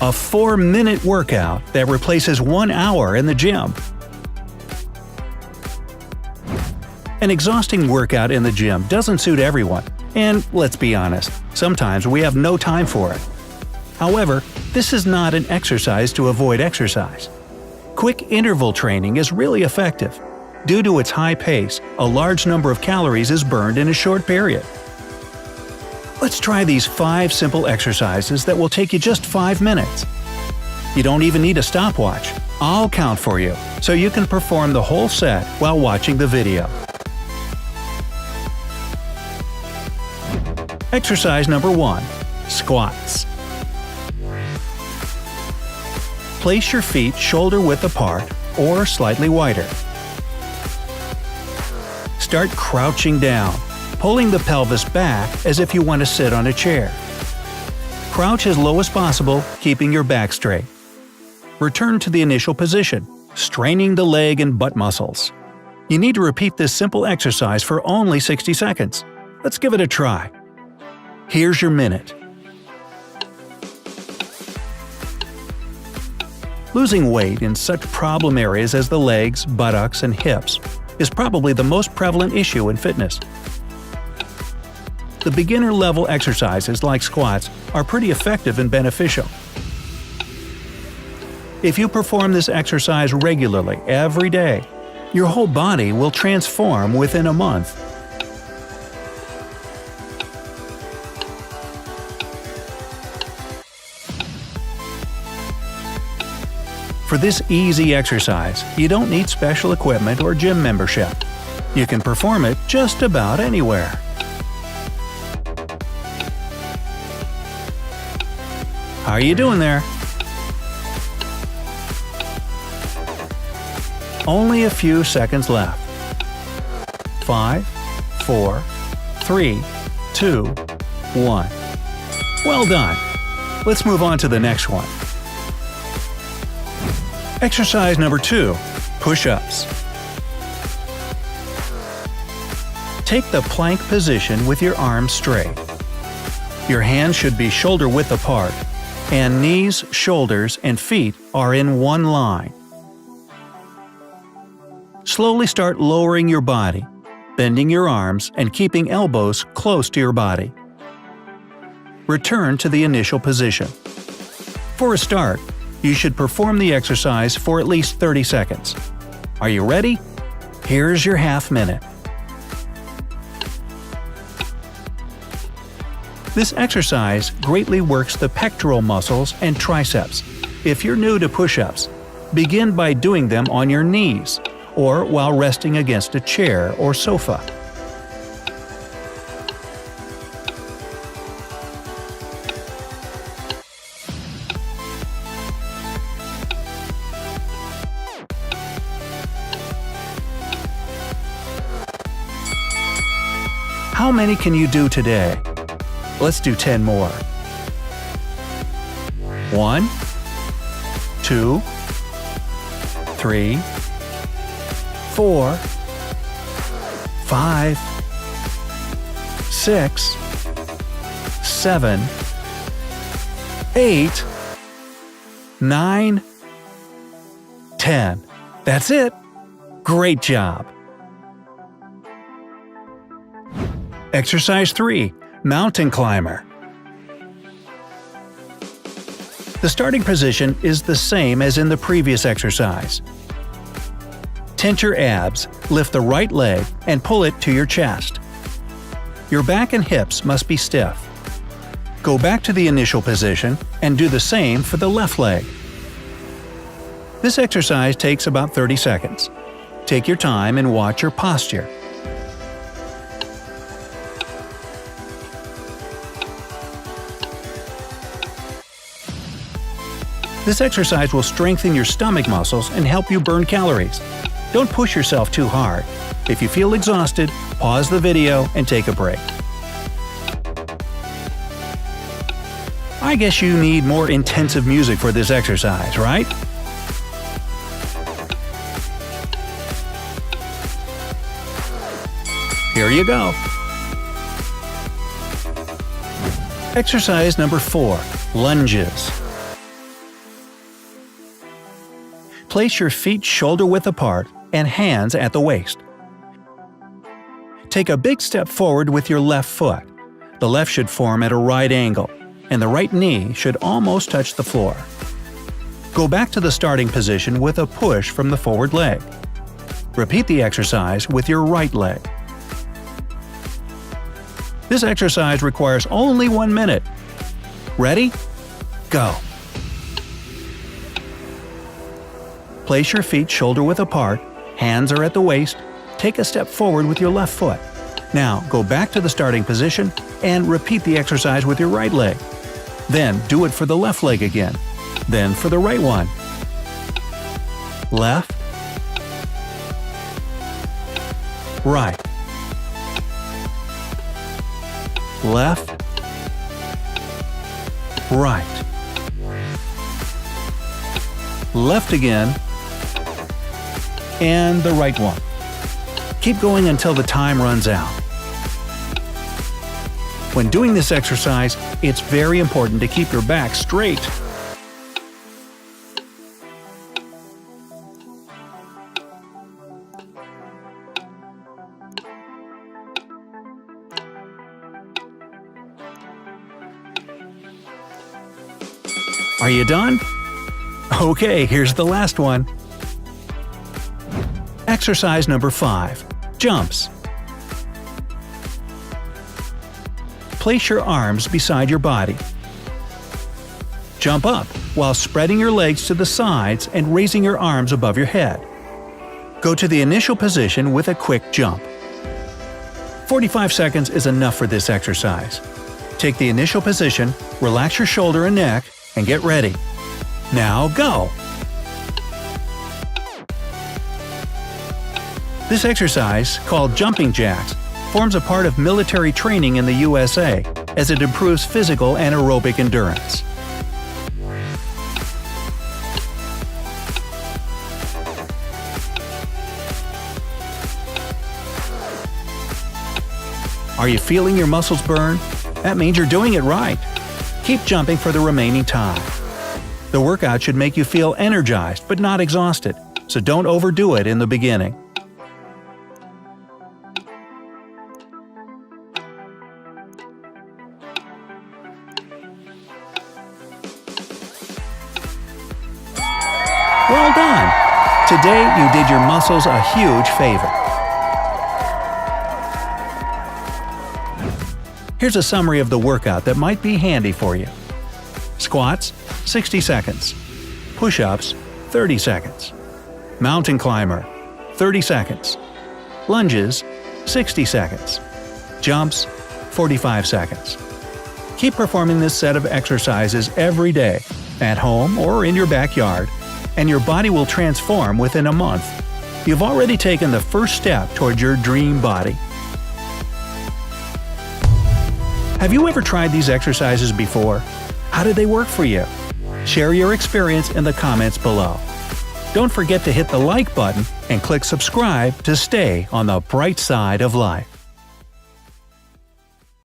A 4-minute workout that replaces 1 hour in the gym. An exhausting workout in the gym doesn't suit everyone, and let's be honest, sometimes we have no time for it. However, this is not an exercise to avoid exercise. Quick interval training is really effective. Due to its high pace, a large number of calories is burned in a short period. Let's try these 5 simple exercises that will take you just 5 minutes. You don't even need a stopwatch. I'll count for you, so you can perform the whole set while watching the video. Exercise number 1. Squats. Place your feet shoulder-width apart or slightly wider. Start crouching down, pulling the pelvis back as if you want to sit on a chair. Crouch as low as possible, keeping your back straight. Return to the initial position, straining the leg and butt muscles. You need to repeat this simple exercise for only 60 seconds. Let's give it a try. Here's your minute. Losing weight in such problem areas as the legs, buttocks, and hips is probably the most prevalent issue in fitness. The beginner-level exercises like squats are pretty effective and beneficial. If you perform this exercise regularly every day, your whole body will transform within a month. For this easy exercise, you don't need special equipment or gym membership. You can perform it just about anywhere. How are you doing there? Only a few seconds left. 5, 4, 3, 2, 1. Well done! Let's move on to the next one. Exercise number 2. Push-ups. Take the plank position with your arms straight. Your hands should be shoulder-width apart, and knees, shoulders, and feet are in one line. Slowly start lowering your body, bending your arms and keeping elbows close to your body. Return to the initial position. For a start, you should perform the exercise for at least 30 seconds. Are you ready? Here's your half minute. This exercise greatly works the pectoral muscles and triceps. If you're new to push-ups, begin by doing them on your knees or while resting against a chair or sofa. How many can you do today? Let's do 10 more. 1, 2, 3, 4, 5, 6, 7, 8, 9, 10. That's it. Great job. Exercise 3. Mountain climber. The starting position is the same as in the previous exercise. Tense your abs, lift the right leg, and pull it to your chest. Your back and hips must be stiff. Go back to the initial position and do the same for the left leg. This exercise takes about 30 seconds. Take your time and watch your posture. This exercise will strengthen your stomach muscles and help you burn calories. Don't push yourself too hard. If you feel exhausted, pause the video and take a break. I guess you need more intensive music for this exercise, right? Here you go. Exercise number 4. Lunges. Place your feet shoulder-width apart and hands at the waist. Take a big step forward with your left foot. The left should form at a right angle, and the right knee should almost touch the floor. Go back to the starting position with a push from the forward leg. Repeat the exercise with your right leg. This exercise requires only 1 minute. Ready? Go! Place your feet shoulder-width apart, hands are at the waist, take a step forward with your left foot. Now go back to the starting position and repeat the exercise with your right leg. Then do it for the left leg again. Then for the right one. Left. Right. Left. Right. Left again. And the right one. Keep going until the time runs out. When doing this exercise, it's very important to keep your back straight. Are you done? Okay, here's the last one. Exercise number 5. Jumps. Place your arms beside your body. Jump up while spreading your legs to the sides and raising your arms above your head. Go to the initial position with a quick jump. 45 seconds is enough for this exercise. Take the initial position, relax your shoulder and neck, and get ready. Now go! This exercise, called jumping jacks, forms a part of military training in the USA as it improves physical and aerobic endurance. Are you feeling your muscles burn? That means you're doing it right. Keep jumping for the remaining time. The workout should make you feel energized but not exhausted, so don't overdo it in the beginning. Well done! Today you did your muscles a huge favor. Here's a summary of the workout that might be handy for you. Squats, 60 seconds. Push-ups, 30 seconds. Mountain climber, 30 seconds. Lunges, 60 seconds. Jumps, 45 seconds. Keep performing this set of exercises every day, at home or in your backyard, and your body will transform within a month. You've already taken the first step toward your dream body. Have you ever tried these exercises before? How did they work for you? Share your experience in the comments below. Don't forget to hit the like button and click subscribe to stay on the bright side of life.